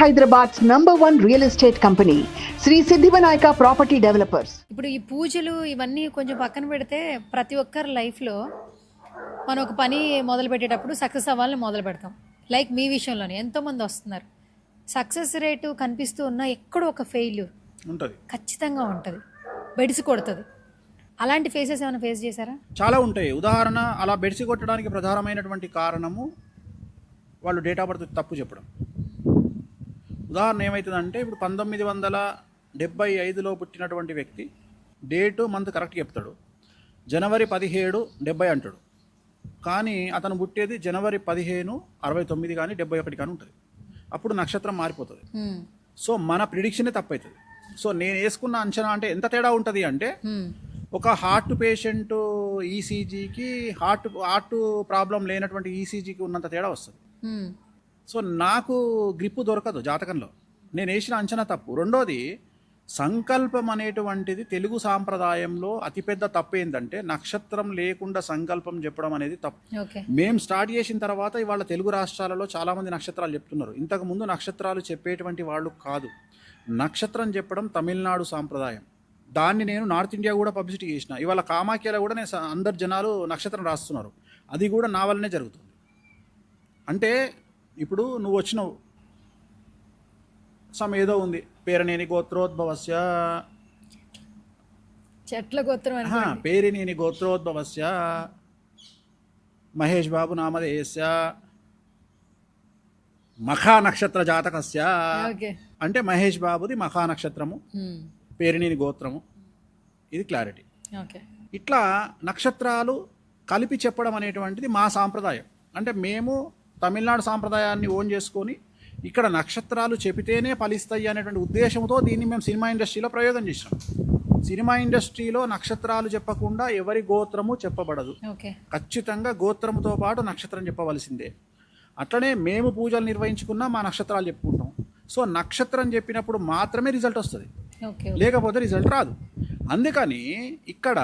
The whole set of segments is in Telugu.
Hyderabad's #1 real estate company, Sri Siddhivanayaka Property Developers. ఇప్పుడు ఈ పూజలు ఇవన్నీ కొంచెం పక్కన పెడితే ప్రతి ఒక్కరి లైఫ్లో మనం ఒక పని మొదలు పెట్టేటప్పుడు సక్సెస్ అవ్వాలని మొదలు పెడతాం. లైక్ మీ విషయంలోనే ఎంతోమంది వస్తున్నారు, సక్సెస్ రేటు కనిపిస్తూ ఉన్నా ఎక్కడో ఒక ఫెయిల్యూర్ ఉంటుంది, ఖచ్చితంగా ఉంటుంది, బెడిసి కొడుతుంది. అలాంటి ఫేసెస్ ఏమైనా ఫేస్ చేశారా? చాలా ఉంటాయి. ఉదాహరణ, అలా బెడిసి కొట్టడానికి ప్రధానమైనటువంటి కారణము వాళ్ళు డేట్ ఆఫ్ బర్త్ తప్పు చెప్పడం. ఉదాహరణ ఏమవుతుందంటే, ఇప్పుడు 1975లో పుట్టినటువంటి వ్యక్తి డేటు మంత్ కరెక్ట్ చెప్తాడు, జనవరి 17, 70 అంటాడు. కానీ అతను పుట్టేది జనవరి 15, 69 కానీ 71 కానీ ఉంటుంది. అప్పుడు నక్షత్రం మారిపోతుంది. సో మన ప్రిడిక్షనే తప్పవుతుంది. సో నేను వేసుకున్న అంచనా అంటే ఎంత తేడా ఉంటుంది అంటే, ఒక హార్ట్ పేషెంట్ ఈసీజీకి హార్ట్ ప్రాబ్లం లేనటువంటి ఈసీజీకి ఉన్నంత తేడా వస్తుంది. సో నాకు గ్రిప్ దొరకదు జాతకంలో, నేను వేసిన అంచనా తప్పు. రెండోది, సంకల్పం అనేటువంటిది తెలుగు సాంప్రదాయంలో అతిపెద్ద తప్పు ఏంటంటే, నక్షత్రం లేకుండా సంకల్పం చెప్పడం అనేది తప్పు. మేము స్టార్ట్ చేసిన తర్వాత ఇవాళ తెలుగు రాష్ట్రాలలో చాలామంది నక్షత్రాలు చెప్తున్నారు. ఇంతకుముందు నక్షత్రాలు చెప్పేటువంటి వాళ్ళు కాదు. నక్షత్రం చెప్పడం తమిళనాడు సాంప్రదాయం. దాన్ని నేను నార్త్ ఇండియా కూడా పబ్లిసిటీ చేసిన. ఇవాళ కామాఖ్యలో కూడా నేను అందరు జనాలు నక్షత్రం రాస్తున్నారు. అది కూడా నా వల్లనే జరుగుతుంది. అంటే ఇప్పుడు నువ్వు వచ్చినావు, ఏదో ఉంది, పేరనేని గోత్రోద్భవస్య, చెట్ల గోత్రం, పేరినేని గోత్రోద్భవస్య మహేష్ బాబు నామధేయస్య మఖా నక్షత్ర జాతకస్య అంటే మహేష్ బాబుది మఖా నక్షత్రము, పేరినేని గోత్రము. ఇది క్లారిటీ. ఇట్లా నక్షత్రాలు కలిపి చెప్పడం అనేటువంటిది మా సాంప్రదాయం. అంటే మేము తమిళనాడు సాంప్రదాయాన్ని ఓన్ చేసుకొని ఇక్కడ నక్షత్రాలు చెబితేనే ఫలిస్తాయి అనేటువంటి ఉద్దేశంతో దీన్ని మేము సినిమా ఇండస్ట్రీలో ప్రయోగం చేసినాం. సినిమా ఇండస్ట్రీలో నక్షత్రాలు చెప్పకుండా ఎవరి గోత్రము చెప్పబడదు. ఖచ్చితంగా గోత్రముతో పాటు నక్షత్రం చెప్పవలసిందే. అట్లనే మేము పూజలు నిర్వహించుకున్నా మా నక్షత్రాలు చెప్పుకుంటాం. సో నక్షత్రం చెప్పినప్పుడు మాత్రమే రిజల్ట్ వస్తుంది, లేకపోతే రిజల్ట్ రాదు. అందుకని ఇక్కడ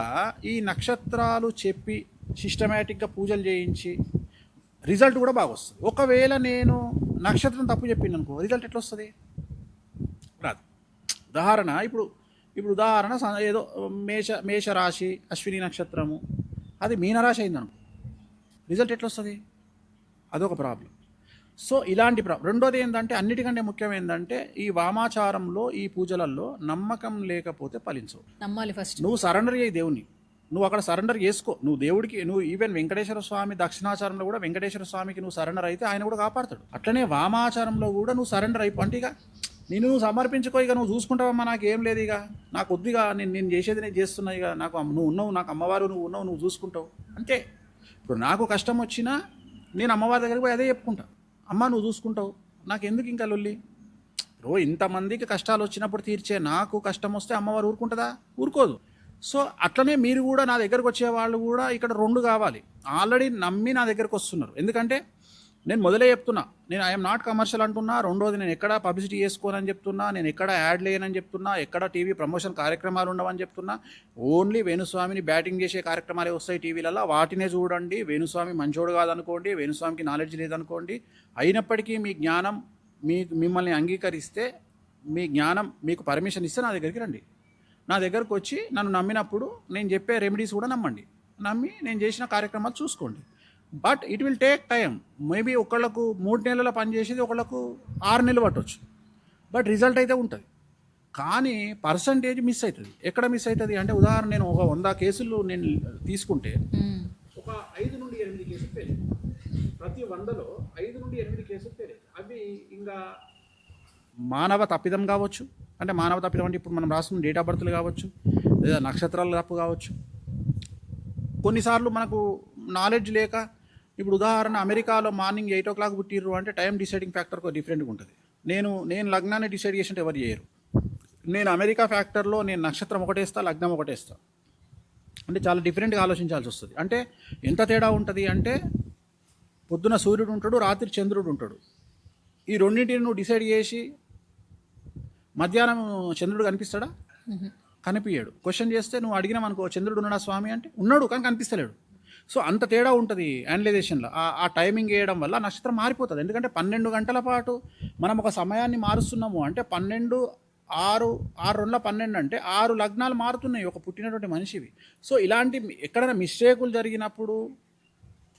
ఈ నక్షత్రాలు చెప్పి సిస్టమేటిక్గా పూజలు చేయించి రిజల్ట్ కూడా బాగా వస్తుంది. ఒకవేళ నేను నక్షత్రం తప్పు చెప్పింది అనుకో, రిజల్ట్ ఎట్లా వస్తుంది? రాదు. ఉదాహరణ, ఇప్పుడు ఉదాహరణ ఏదో మేషరాశి అశ్విని నక్షత్రము, అది మీనరాశి అయిందనుకో, రిజల్ట్ ఎట్లా వస్తుంది? అదొక ప్రాబ్లం. సో ఇలాంటి రెండోది ఏంటంటే, అన్నిటికంటే ముఖ్యం ఏంటంటే, ఈ వామాచారంలో ఈ పూజలలో నమ్మకం లేకపోతే ఫలించవు. నమ్మాలి ఫస్ట్. నువ్వు సరెండర్ అయ్యి దేవుని, నువ్వు అక్కడ సరెండర్ చేసుకో. నువ్వు దేవుడికి, నువ్వు ఈవెన్ వెంకటేశ్వర స్వామి దక్షిణాచారంలో కూడా వెంకటేశ్వర స్వామికి నువ్వు సరెండర్ అయితే ఆయన కూడా కాపాడతాడు. అట్లనే వామాచారంలో కూడా నువ్వు సరెండర్ అయిపో. అంటే ఇక నువ్వు సమర్పించుకో, ఇక నువ్వు చూసుకుంటావమ్మా, నాకు ఏం లేదు, ఇక నాకు వద్దుగా, నేను చేసేది నేను చేస్తున్నా, ఇక నాకు నువ్వు ఉన్నావు, నాకు అమ్మవారు నువ్వు ఉన్నావు, నువ్వు చూసుకుంటావు అంతే. ఇప్పుడు నాకు కష్టం వచ్చినా నేను అమ్మవారి దగ్గరికి పోయి అదే చెప్పుకుంటా, అమ్మ నువ్వు చూసుకుంటావు, నాకు ఎందుకు ఇంకా లొల్లి. ఇంతమందికి కష్టాలు వచ్చినప్పుడు తీర్చే నాకు కష్టం వస్తే అమ్మవారు ఊరుకుంటుందా? ఊరుకోదు. సో అట్లనే మీరు కూడా నా దగ్గరకు వచ్చే వాళ్ళు కూడా ఇక్కడ రెండు కావాలి. ఆల్రెడీ నమ్మి నా దగ్గరకు వస్తున్నారు. ఎందుకంటే నేను మొదలే చెప్తున్నా, నేను ఐఎమ్ నాట్ కమర్షియల్ అంటున్నా. రెండోది, నేను ఎక్కడ పబ్లిసిటీ చేసుకోనని చెప్తున్నా, నేను ఎక్కడ యాడ్ లేనని చెప్తున్నా, ఎక్కడ టీవీ ప్రమోషన్ కార్యక్రమాలు ఉండవని చెప్తున్నా. ఓన్లీ వేణుస్వామిని బ్యాటింగ్ చేసే కార్యక్రమాలే వస్తాయి టీవీలలో, వాటినే చూడండి. వేణుస్వామి మంచోడు కాదనుకోండి, వేణుస్వామికి నాలెడ్జ్ లేదనుకోండి. అయినప్పటికీ మీ జ్ఞానం మిమ్మల్ని అంగీకరిస్తే, మీ జ్ఞానం మీకు పర్మిషన్ ఇస్తే నా దగ్గరికి రండి. నా దగ్గరకు వచ్చి నన్ను నమ్మినప్పుడు నేను చెప్పే రెమెడీస్ కూడా నమ్మండి. నమ్మి నేను చేసిన కార్యక్రమాలు చూసుకోండి. But it will take time. Maybe ఒకళ్ళకు 3 నెలల పని చేసేది ఒకళ్ళకు 6 నెలలు పట్టవచ్చు. బట్ రిజల్ట్ అయితే ఉంటుంది. కానీ పర్సంటేజ్ మిస్ అవుతుంది. ఎక్కడ మిస్ అవుతుంది అంటే, ఉదాహరణ, నేను ఒక 100 కేసులు నేను తీసుకుంటే ఒక 5 నుండి 8 కేసులు ఫెయిల్. ప్రతి 100లో 5 నుండి 8 కేసులు ఫెయిల్. అవి ఇంకా మానవ తప్పిదం కావచ్చు. అంటే మానవ తప్పిదం అంటే ఇప్పుడు మనం రాసుకున్న డేట్ ఆఫ్ బర్త్లు కావచ్చు, లేదా నక్షత్రాల తప్పు కావచ్చు. కొన్నిసార్లు మనకు నాలెడ్జ్ లేక, ఇప్పుడు ఉదాహరణ, అమెరికాలో మార్నింగ్ 8 o'clock పుట్టిర్రు అంటే టైం డిసైడింగ్ ఫ్యాక్టర్ డిఫరెంట్గా ఉంటుంది. నేను లగ్నాన్ని డిసైడ్ చేసినట్టు ఎవరు చేయరు. నేను అమెరికా ఫ్యాక్టర్లో నేను నక్షత్రం ఒకటేస్తా, లగ్నం ఒకటేస్తా. అంటే చాలా డిఫరెంట్గా ఆలోచించాల్సి వస్తుంది. అంటే ఎంత తేడా ఉంటుంది అంటే, పొద్దున సూర్యుడు ఉంటాడు, రాత్రి చంద్రుడు ఉంటాడు. ఈ రెండింటిని నువ్వు డిసైడ్ చేసి మధ్యాహ్నం చంద్రుడు కనిపిస్తాడా? కనిపించాడు. క్వశ్చన్ చేస్తే నువ్వు అడిగినావు అనుకో, చంద్రుడు ఉన్నాడా స్వామి అంటే, ఉన్నాడు కానీ కనిపిస్తలేడు. సో అంత తేడా ఉంటుంది అనలైజేషన్లో. ఆ టైమింగ్ వేయడం వల్ల నక్షత్రం మారిపోతుంది. ఎందుకంటే 12 గంటల పాటు మనం ఒక సమయాన్ని మారుస్తున్నాము అంటే 12 6 6 2 12 అంటే 6 లగ్నాలు మారుతున్నాయి ఒక పుట్టినటువంటి మనిషివి. సో ఇలాంటి ఎక్కడైనా మిస్టేకులు జరిగినప్పుడు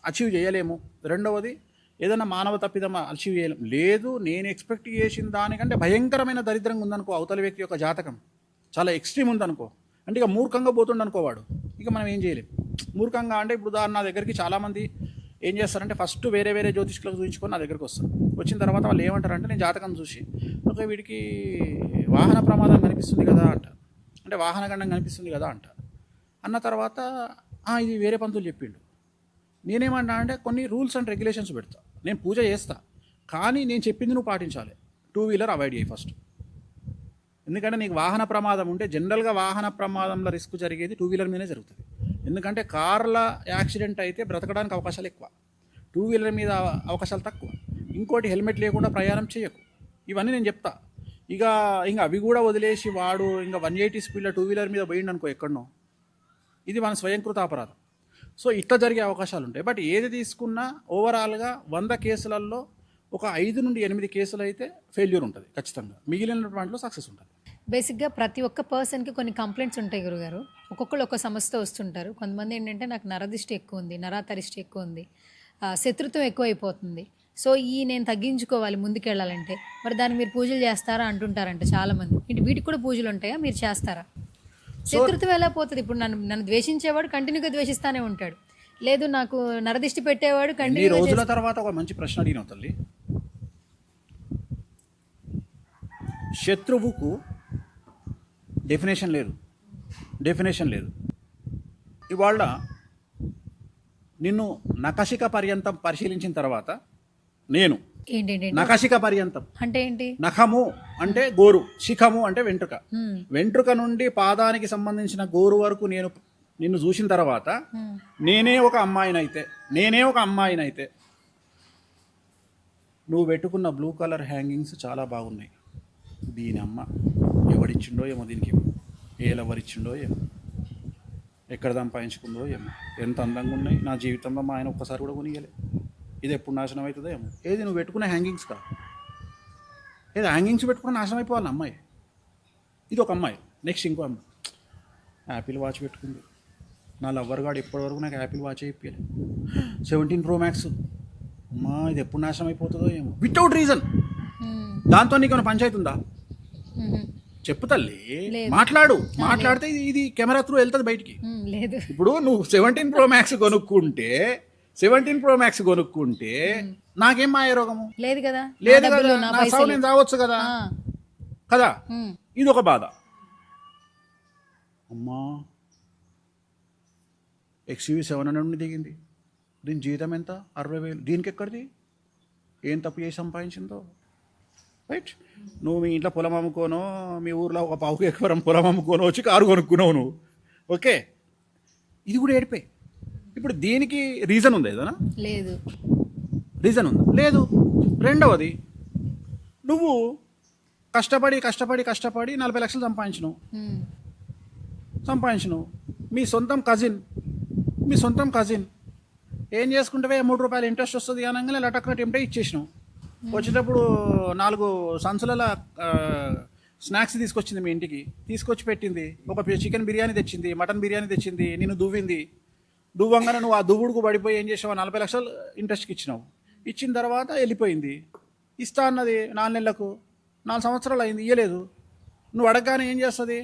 అచీవ్ చేయలేము. రెండవది ఏదైనా మానవ తప్పిదం అచీవ్ చేయలేము. లేదు నేను ఎక్స్పెక్ట్ చేసిన దానికంటే భయంకరమైన దరిద్రంగా ఉందనుకో అవతల వ్యక్తి యొక్క జాతకం, చాలా ఎక్స్ట్రీమ్ ఉందనుకో, అంటే ఇక మూర్ఖంగా పోతుండనుకోవాడు, ఇక మనం ఏం చేయలేము. మూర్ఖంగా అంటే ఇప్పుడు నా దగ్గరికి చాలామంది ఏం చేస్తారంటే ఫస్ట్ వేరే వేరే జ్యోతిష్కులకు చూపించుకొని నా దగ్గరికి వస్తారు. వచ్చిన తర్వాత వాళ్ళు ఏమంటారంటే నేను జాతకం చూసి ఓకే వీడికి వాహన ప్రమాదం కనిపిస్తుంది కదా అంటారు, అంటే వాహన గండం కనిపిస్తుంది కదా అంటారు. అన్న తర్వాత ఇది వేరే పంతులు చెప్పిండు. నేనేమన్నా అంటే కొన్ని రూల్స్ అండ్ రెగ్యులేషన్స్ పెడతా. నేను పూజ చేస్తా కానీ నేను చెప్పింది నువ్వు పాటించాలి. 2 వీలర్ అవాయిడ్ చేయి ఫస్ట్. ఎందుకంటే నీకు వాహన ప్రమాదం ఉంటే జనరల్గా వాహన ప్రమాదంలో రిస్క్ జరిగేది 2 వీలర్ మీదే జరుగుతుంది. ఎందుకంటే కార్ల యాక్సిడెంట్ అయితే బ్రతకడానికి అవకాశాలు ఎక్కువ, 2 వీలర్ మీద అవకాశాలు తక్కువ. ఇంకోటి హెల్మెట్ లేకుండా ప్రయాణం చేయకు. ఇవన్నీ నేను చెప్తా. ఇంకా అవి కూడా వదిలేసి వాడు ఇంకా 180 స్పీడ్లో 2 వీలర్ మీద పోయిండు అనుకో ఎక్కడనో, ఇది మన స్వయంకృత అపరాధం. సో ఇట్లా జరిగే అవకాశాలు ఉంటాయి. బట్ ఏది తీసుకున్నా ఓవరాల్గా 100 కేసులలో ఒక 5 నుండి 8 కేసులు అయితే ఫెయిల్యూర్ ఉంటుంది ఖచ్చితంగా, మిగిలిన వాటిలో సక్సెస్ ఉంటుంది. బేసిక్గా ప్రతి ఒక్క పర్సన్కి కొన్ని కంప్లైంట్స్ ఉంటాయి గురుగారు. ఒక్కొక్కరు ఒక్క సమస్యతో వస్తుంటారు. కొంతమంది ఏంటంటే నాకు నరదిష్టి ఎక్కువ ఉంది, నరాతరిష్టి ఎక్కువ ఉంది, శత్రుత్వం ఎక్కువ అయిపోతుంది, సో నేను తగ్గించుకోవాలి ముందుకెళ్ళాలంటే, మరి దానికి మీరు పూజలు చేస్తారా అంటుంటారంట చాలామంది. ఇంటి వీటికి కూడా పూజలు ఉంటాయా, మీరు చేస్తారా? శత్రుత్వం ఎలా పోతుంది? ఇప్పుడు నన్ను ద్వేషించేవాడు కంటిన్యూగా ద్వేషిస్తానే ఉంటాడు, లేదు నాకు నరదిష్టి పెట్టేవాడు కంటిన్యూ. రోజుల తర్వాత ఒక మంచి ప్రశ్న అడిగిన తల్లి, శత్రువుకు డెఫినేషన్ లేదు. ఇవాళ నిన్ను నఖశిఖ పర్యంతం పరిశీలించిన తర్వాత నేను నఖశిఖ పర్యంతం అంటే ఏంటి? నఖము అంటే గోరు, శిఖము అంటే వెంట్రుక, వెంట్రుక నుండి పాదానికి సంబంధించిన గోరు వరకు నిన్ను చూసిన తర్వాత నేనే ఒక అమ్మాయినైతే నువ్వు పెట్టుకున్న బ్లూ కలర్ హ్యాంగింగ్స్ చాలా బాగున్నాయి, దీని అమ్మ ఎవడిచ్చిండో ఏమో, దీనికి ఎవరిచ్చిండో ఏమో, ఎక్కడ సంపాదించుకుందో ఏమో, ఎంత అందంగా ఉన్నాయి, నా జీవితంలో మా ఆయన ఒక్కసారి కూడా కొనియలే, ఇది ఎప్పుడు నాశనం అవుతుందో ఏమో. ఏది నువ్వు పెట్టుకునే హ్యాంగింగ్స్ కా, ఏది హ్యాంగింగ్స్ పెట్టుకుని నాశనం అయిపోవాలి అమ్మాయి. ఇది ఒక అమ్మాయి. నెక్స్ట్ ఇంకో అమ్మాయి యాపిల్ వాచ్ పెట్టుకుంది. నా లవ్వర్ గాడు ఇప్పటివరకు నాకు యాపిల్ వాచ్ అయిపోయాలి, 17 Pro Max. అమ్మా ఇది ఎప్పుడు నాశనం అయిపోతుందో ఏమో, వితౌట్ రీజన్. దాంతో నీకు పంచాయతీ ఉందా? చెప్పు తల్లి, మాట్లాడితే ఇది కెమెరా త్రూ వెళ్తుంది బయటికి. ఇప్పుడు నువ్వు 17 Pro Max కొనుక్కుంటే నాకేం మాయ రోగము లేదు కదా, నా సావు నేను రావచ్చు కదా. ఇది ఒక బాధ. అమ్మా XUV 700 నుండి దిగింది, దీని జీతం ఎంత? 60,000. దీనికి ఎక్కడిది? ఏం తప్పు చేసి సంపాదించిందో, రైట్? నువ్వు మీ ఇంట్లో పొలం అమ్ముకోనో, మీ ఊర్లో ఒక 1/2 ఎకరం పొలం అమ్ముకోనో వచ్చి కారు కొనుక్కున్నావు నువ్వు, ఓకే? ఇది కూడా ఏడిపోయి. ఇప్పుడు దీనికి రీజన్ ఉంది ఏదైనా? లేదు. రీజన్ ఉందా? లేదు. రెండవది, నువ్వు కష్టపడి 40 లక్షలు సంపాదించినావు. మీ సొంతం కజిన్ ఏం చేసుకుంటే 3 రూపాయలు ఇంట్రెస్ట్ వస్తుంది అనగానే లటక్న టెంప్టే ఇచ్చేసినావు. వచ్చేటప్పుడు 4 సంచుల స్నాక్స్ తీసుకొచ్చింది మీ ఇంటికి, తీసుకొచ్చి పెట్టింది. ఒక చికెన్ బిర్యానీ తెచ్చింది, మటన్ బిర్యానీ తెచ్చింది, నేను దువ్వంగానే నువ్వు ఆ దువ్వుడుకు పడిపోయి ఏం చేసావు? 40 లక్షలు ఇంట్రెస్ట్కి ఇచ్చినావు. ఇచ్చిన తర్వాత వెళ్ళిపోయింది. ఇస్తా అన్నది 4 నెలలకు, 4 సంవత్సరాలు అయింది, ఇయ్యలేదు. నువ్వు అడగగానే ఏం చేస్తుంది?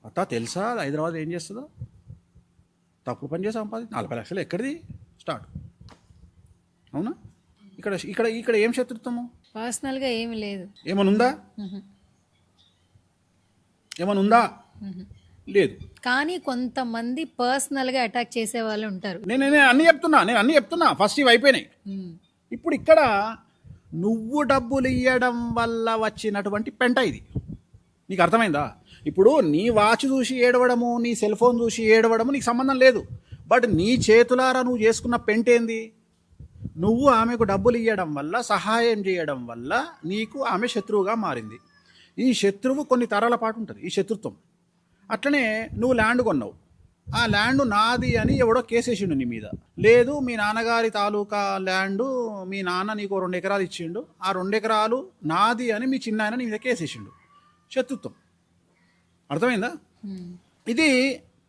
అత్త తెలుసా హైదరాబాద్ ఏం చేస్తుందో? తప్పుడు పని చేసి సంపాది 40 లక్షలు ఎక్కడిది స్టార్ట్? అవునా? ఇక్కడ ఏం శత్రుత్వము? పర్సనల్గా ఏమి లేదు. ఏమనుందా? లేదు. కానీ కొంతమంది పర్సనల్గా అటాక్ చేసే వాళ్ళు ఉంటారు. నేను అన్ని చెప్తున్నా. ఫస్ట్ ఇవి అయిపోయినాయి. ఇప్పుడు ఇక్కడ నువ్వు డబ్బులు ఇవ్వడం వల్ల వచ్చినటువంటి పెంట ఇది. నీకు అర్థమైందా? ఇప్పుడు నీ వాచ్ చూసి ఏడవడము, నీ సెల్ ఫోన్ చూసి ఏడవడము నీకు సంబంధం లేదు. బట్ నీ చేతులారా నువ్వు చేసుకున్న పెంట ఏంది? నువ్వు ఆమెకు డబ్బులు ఇవ్వడం వల్ల, సహాయం చేయడం వల్ల నీకు ఆమె శత్రువుగా మారింది. ఈ శత్రువు కొన్ని తరాల పాటు ఉంటుంది, ఈ శత్రుత్వం. అట్లనే నువ్వు ల్యాండ్ కొన్నావు, ఆ ల్యాండ్ నాది అని ఎవడో కేసేసిండు నీ మీద. లేదు మీ నాన్నగారి తాలూకా ల్యాండు మీ నాన్న నీకు 2 ఎకరాలు ఇచ్చిండు, ఆ 2 ఎకరాలు నాది అని మీ చిన్న ఆయన నీ మీద కేసేసిండు. శత్రుత్వం. అర్థమైందా? ఇది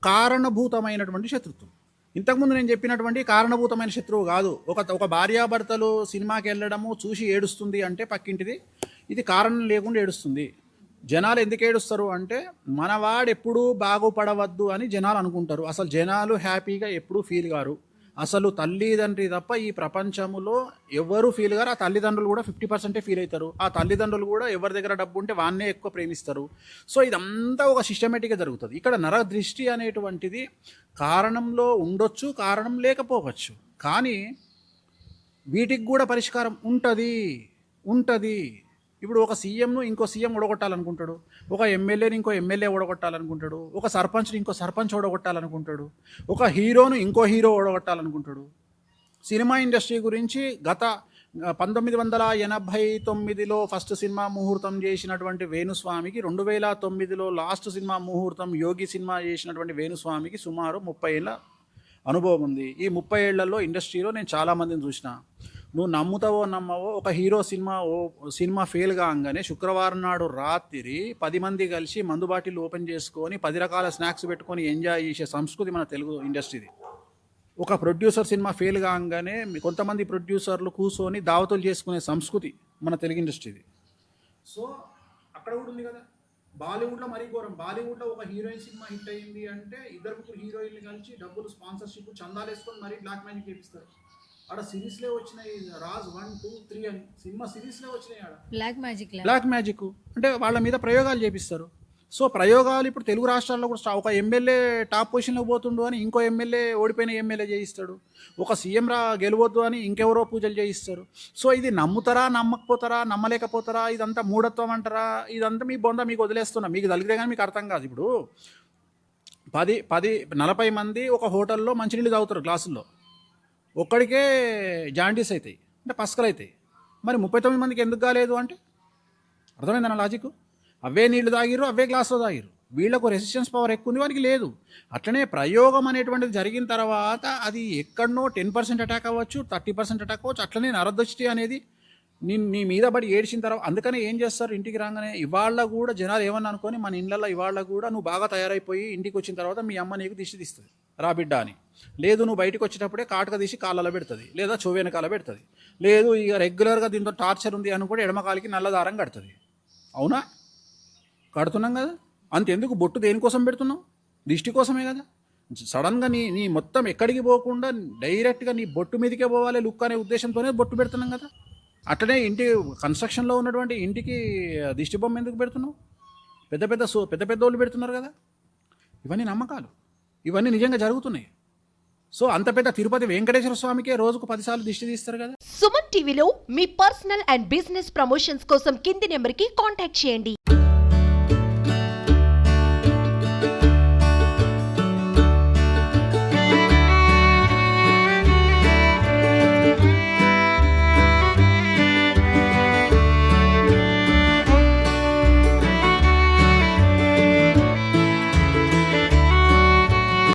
కారణభూతమైనటువంటి శత్రుత్వం. ఇంతకుముందు నేను చెప్పినటువంటి కారణభూతమైన శత్రువు కాదు. ఒక భార్యాభర్తలు సినిమాకి వెళ్ళడము చూసి ఏడుస్తుంది అంటే పక్కింటిది, ఇది కారణం లేకుండా ఏడుస్తుంది. జనాలు ఎందుకు ఏడుస్తారు అంటే మనవాడు ఎప్పుడూ బాగుపడవద్దు అని జనాలు అనుకుంటారు. అసలు జనాలు హ్యాపీగా ఎప్పుడూ ఫీల్ కారు. అసలు తల్లిదండ్రి తప్ప ఈ ప్రపంచంలో ఎవరు ఫీల్ గారు. ఆ తల్లిదండ్రులు కూడా 50% ఫీల్ అవుతారు. ఆ తల్లిదండ్రులు కూడా ఎవరి దగ్గర డబ్బు ఉంటే వాన్నే ఎక్కువ ప్రేమిస్తారు. సో ఇదంతా ఒక సిస్టమేటిక్గా జరుగుతుంది. ఇక్కడ నరదృష్టి అనేటువంటిది కారణంలో ఉండొచ్చు, కారణం లేకపోవచ్చు, కానీ వీటికి కూడా పరిష్కారం ఉంటుంది. ఇప్పుడు ఒక సీఎంను ఇంకో సీఎం ఓడగొట్టాలనుకుంటాడు, ఒక ఎమ్మెల్యేని ఇంకో ఎమ్మెల్యే ఓడగొట్టాలనుకుంటాడు, ఒక సర్పంచ్ని ఇంకో సర్పంచ్ ఓడగొట్టాలనుకుంటాడు, ఒక హీరోను ఇంకో హీరో ఓడగొట్టాలనుకుంటాడు. సినిమా ఇండస్ట్రీ గురించి గత 1989లో ఫస్ట్ సినిమా ముహూర్తం చేసినటువంటి వేణుస్వామికి 2009లో లాస్ట్ సినిమా ముహూర్తం యోగి సినిమా చేసినటువంటి వేణుస్వామికి సుమారు 30 ఏళ్ళ అనుభవం ఉంది. ఈ 30 ఏళ్లలో ఇండస్ట్రీలో నేను చాలామందిని చూసిన. నువ్వు నమ్ముతావో నమ్మవో, ఒక హీరో సినిమా ఫెయిల్ కాగానే శుక్రవారం నాడు రాత్రి 10 మంది కలిసి మందు బాటిల్ ఓపెన్ చేసుకొని 10 రకాల స్నాక్స్ పెట్టుకొని ఎంజాయ్ చేసే సంస్కృతి మన తెలుగు ఇండస్ట్రీది. ఒక ప్రొడ్యూసర్ సినిమా ఫెయిల్ కాగానే కొంతమంది ప్రొడ్యూసర్లు కూర్చొని దావతులు చేసుకునే సంస్కృతి మన తెలుగు ఇండస్ట్రీది. సో అక్కడ కూడా ఉంది కదా. బాలీవుడ్లో మరీ ఘోరం. బాలీవుడ్లో ఒక హీరోయిన్ సినిమా హిట్ అయింది అంటే 2-3 హీరోయిన్లు కలిసి డబ్బులు స్పాన్సర్షిప్ చందాలు వేసుకొని మరీ బ్లాక్ మ్యాజిక్ చేపిస్తారు. ఆడ సిరీస్లే వచ్చినాయి, రాజ్ 1, 2, 3 అని సినిమా సిరీస్లే వచ్చినాయి. ఆడ బ్లాక్ మ్యాజిక్ అంటే వాళ్ళ మీద ప్రయోగాలు చేపిస్తారు. సో ప్రయోగాలు ఇప్పుడు తెలుగు రాష్ట్రాల్లో కూడా ఒక ఎమ్మెల్యే టాప్ పొజిషన్లోకి పోతుండు అని ఇంకో ఎమ్మెల్యే ఓడిపోయిన ఎమ్మెల్యే చేయిస్తాడు. ఒక సీఎం గెలవద్దు అని ఇంకెవరో పూజలు చేయిస్తారు. సో ఇది నమ్ముతారా, నమ్మకపోతారా, నమ్మలేకపోతారా, ఇదంతా మూఢత్వం అంటారా, ఇదంతా మీ బొంద మీకు వదిలేస్తున్నా. మీకు తగిలితే కానీ మీకు అర్థం కాదు. ఇప్పుడు 40 మంది ఒక హోటల్లో మంచినీళ్ళు తాగుతారు గ్లాసుల్లో, ఒక్కడికే జాండీస్ అవుతాయి అంటే పసకలు అవుతాయి. మరి 39 మందికి ఎందుకు కాలేదు అంటే అర్థమైందన్న లాజిక్. అవే నీళ్లు తాగిరు, అవే గ్లాసులో తాగిరు. వీళ్ళకు రెసిస్టెన్స్ పవర్ ఎక్కువ ఉంది, వారికి లేదు. అట్లనే ప్రయోగం అనేటువంటిది జరిగిన తర్వాత అది ఎక్కడనో 10% అటాక్ అవ్వచ్చు, 30% అటాక్ అవ్వచ్చు. అట్లనే నరదృష్టి అనేది నీ మీద పడి ఏడ్చిన తర్వాత అందుకనే ఏం చేస్తారు, ఇంటికి రాగానే ఇవాళ కూడా జనాలు ఏమన్నా అనుకొని మన ఇళ్ళల్లో ఇవాళ కూడా నువ్వు బాగా తయారైపోయి ఇంటికి వచ్చిన తర్వాత మీ అమ్మ నీకు దిష్టి తీస్తుంది రా బిడ్డ అని. లేదు నువ్వు బయటకు వచ్చేటప్పుడే కాటుక తీసి కాళ్ళలో పెడుతుంది, లేదా చెవు వెనకాల పెడుతుంది. లేదు ఇక రెగ్యులర్గా దీంతో టార్చర్ ఉంది అని కూడా ఎడమకాలికి నల్లదారం కడుతుంది. అవునా? కడుతున్నాం కదా. అంతెందుకు బొట్టు దేనికోసం పెడుతున్నావు? దిష్టి కోసమే కదా. సడన్గా నీ మొత్తం ఎక్కడికి పోకుండా డైరెక్ట్గా నీ బొట్టు మీదకే పోవాలి లుక్ అనే ఉద్దేశంతోనే బొట్టు పెడుతున్నాం కదా. అట్లనే ఇంటి కన్స్ట్రక్షన్లో ఉన్నటువంటి ఇంటికి దిష్టి బొమ్మ ఎందుకు పెడుతున్నావు? పెద్ద వాళ్ళు పెడుతున్నారు కదా. ఇవన్నీ నమ్మకాలు, ఇవన్నీ నిజంగా జరుగుతున్నాయి. సో అంత పెద్ద తిరుపతి వెంకటేశ్వర స్వామికే రోజుకు 10 సార్లు దిష్టి తీస్తారు కదా. సుమన్ టీవీలో మీ పర్సనల్ అండ్ బిజినెస్ ప్రమోషన్స్ కోసం కింది నెంబర్కి కాంటాక్ట్ చేయండి.